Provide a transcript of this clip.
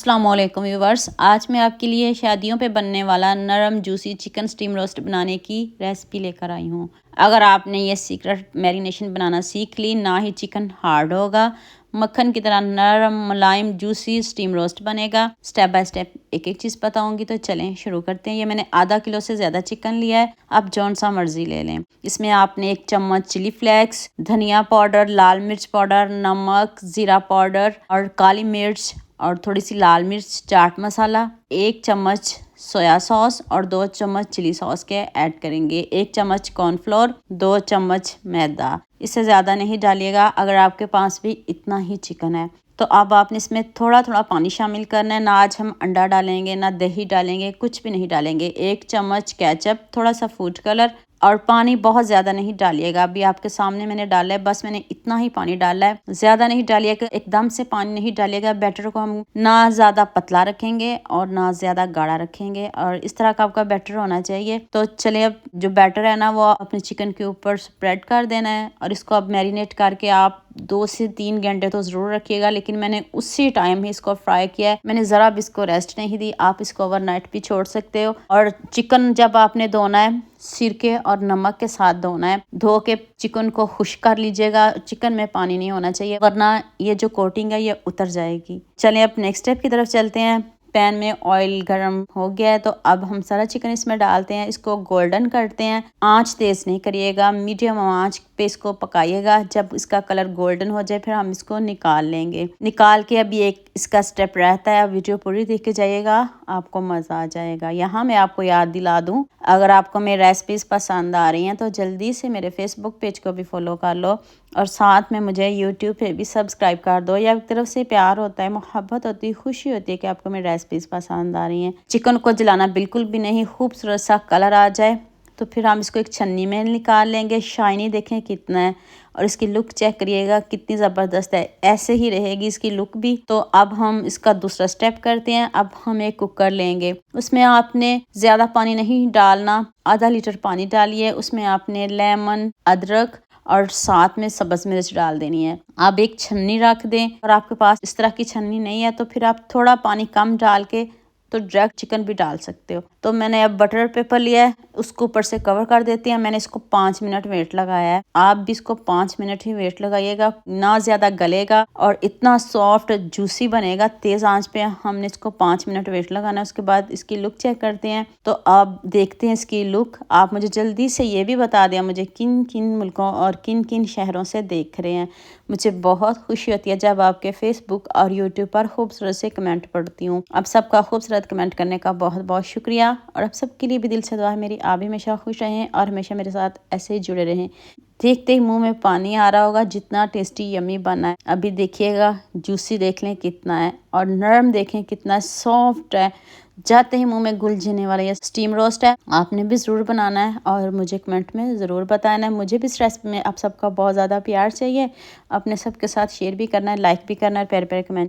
अस्सलामुअलैकुम व्यूवर्स, आज मैं आपके लिए शादियों पे बनने वाला नरम जूसी चिकन स्टीम रोस्ट बनाने की रेसिपी लेकर आई हूँ। अगर आपने ये सीक्रेट मैरिनेशन बनाना सीख ली, ना ही चिकन हार्ड होगा, मक्खन की तरह नरम मुलायम जूसी स्टीम रोस्ट बनेगा। स्टेप बाय स्टेप एक एक चीज़ बताऊंगी, तो चलें शुरू करते हैं। ये मैंने आधा किलो से ज़्यादा चिकन लिया है, आप जौन सा मर्जी ले लें। इसमें आपने 1 चम्मच चिली फ्लेक्स, धनिया पाउडर, लाल मिर्च पाउडर, नमक, ज़ीरा पाउडर और काली मिर्च और थोड़ी सी लाल मिर्च, चाट मसाला, 1 चम्मच सोया सॉस और 2 चम्मच चिली सॉस के ऐड करेंगे। 1 चम्मच कॉर्नफ्लोर, 2 चम्मच मैदा। इससे ज़्यादा नहीं डालिएगा अगर आपके पास भी इतना ही चिकन है। तो अब आपने इसमें थोड़ा थोड़ा पानी शामिल करना है। ना आज हम अंडा डालेंगे, ना दही डालेंगे, कुछ भी नहीं डालेंगे। 1 चम्मच केचप, थोड़ा सा फूड कलर और पानी बहुत ज़्यादा नहीं डालिएगा। अभी आपके सामने मैंने डाला है, बस मैंने इतना ही पानी डाला है, ज़्यादा नहीं डालिएगा। एकदम से पानी नहीं डालिएगा। बैटर को हम ना ज़्यादा पतला रखेंगे और ना ज़्यादा गाढ़ा रखेंगे, और इस तरह का आपका बैटर होना चाहिए। तो चलिए, अब जो बैटर है ना, वो अपने चिकन के ऊपर स्प्रेड कर देना है और इसको अब मैरिनेट करके आप 2 से 3 घंटे तो ज़रूर रखिएगा। लेकिन मैंने उसी टाइम ही इसको फ्राई किया है, मैंने ज़रा भी इसको रेस्ट नहीं दी। आप इसको ओवरनाइट भी छोड़ सकते हो। और चिकन जब आपने धोना है, सिरके और नमक के साथ धोना है। धो के चिकन को खुश्क कर लीजिएगा। चिकन में पानी नहीं होना चाहिए, वरना ये जो कोटिंग है ये उतर जाएगी। चलें अब नेक्स्ट स्टेप की तरफ चलते हैं। पैन में ऑयल गर्म हो गया है, तो अब हम सारा चिकन इसमें डालते हैं। इसको गोल्डन करते हैं। आंच तेज़ नहीं करिएगा, मीडियम आंच पे इसको पकाइएगा। जब इसका कलर गोल्डन हो जाए, फिर हम इसको निकाल लेंगे। निकाल के अभी एक इसका स्टेप रहता है, वीडियो पूरी देख के जाइएगा, आपको मज़ा आ जाएगा। यहाँ मैं आपको याद दिला दूँ, अगर आपको मेरी रेसिपीज़ पसंद आ रही हैं तो जल्दी से मेरे फेसबुक पेज को भी फॉलो कर लो और साथ में मुझे यूट्यूब पे भी सब्सक्राइब कर दो। या एक तरफ से प्यार होता है, मोहब्बत होती है, खुशी होती है कि आपको मेरी रेसिपीज़ पसंद आ रही हैं। चिकन को जलाना बिल्कुल भी नहीं, खूबसूरत सा कलर आ जाए तो फिर हम इसको एक छन्नी में निकाल लेंगे। शाइनी देखें कितना है, और इसकी लुक चेक करिएगा कितनी ज़बरदस्त है। ऐसे ही रहेगी इसकी लुक भी। तो अब हम इसका दूसरा स्टेप करते हैं। अब हम एक कुकर लेंगे, उसमें आपने ज़्यादा पानी नहीं डालना, आधा लीटर पानी डालिए। उसमें आपने लेमन, अदरक और साथ में सब्ज़ मिर्च डाल देनी है। आप एक छन्नी रख दें, और आपके पास इस तरह की छन्नी नहीं है तो फिर आप थोड़ा पानी कम डाल के तो डायरेक्ट चिकन भी डाल सकते हो। तो मैंने अब बटर पेपर लिया है, उसको ऊपर से कवर कर देती हैं। मैंने इसको 5 मिनट वेट लगाया है। आप भी इसको 5 मिनट ही वेट लगाइएगा, ना ज़्यादा गलेगा और इतना सॉफ्ट जूसी बनेगा। तेज़ आंच पे हमने इसको 5 मिनट वेट लगाना है। उसके बाद इसकी लुक चेक करते हैं। तो आप देखते हैं इसकी लुक। आप मुझे जल्दी से ये भी बता दें, मुझे किन किन मुल्कों और किन किन शहरों से देख रहे हैं। मुझे बहुत खुशी होती है जब आपके फेसबुक और यूट्यूब पर खूबसूरत से कमेंट पढ़ती हूँ। आप सबका खूबसूरत कमेंट करने का बहुत बहुत शुक्रिया, और आप सबके लिए भी दिल से दुआ है मेरी, आप भी हमेशा खुश रहें और हमेशा मेरे साथ ऐसे ही जुड़े रहें। देखते ही मुंह में पानी आ रहा होगा, जितना टेस्टी यमी बना है। अभी देखिएगा, जूसी देख लें कितना है और नरम देखें कितना सॉफ्ट है। जाते ही मुंह में घुल जाने वाला ये स्टीम रोस्ट है। आपने भी ज़रूर बनाना है और मुझे कमेंट में ज़रूर बताना है। मुझे भी इस रेसिपी में आप सबका बहुत ज़्यादा प्यार चाहिए। अपने सबके साथ शेयर भी करना है, लाइक भी करना है, प्यारे प्यारे कमेंट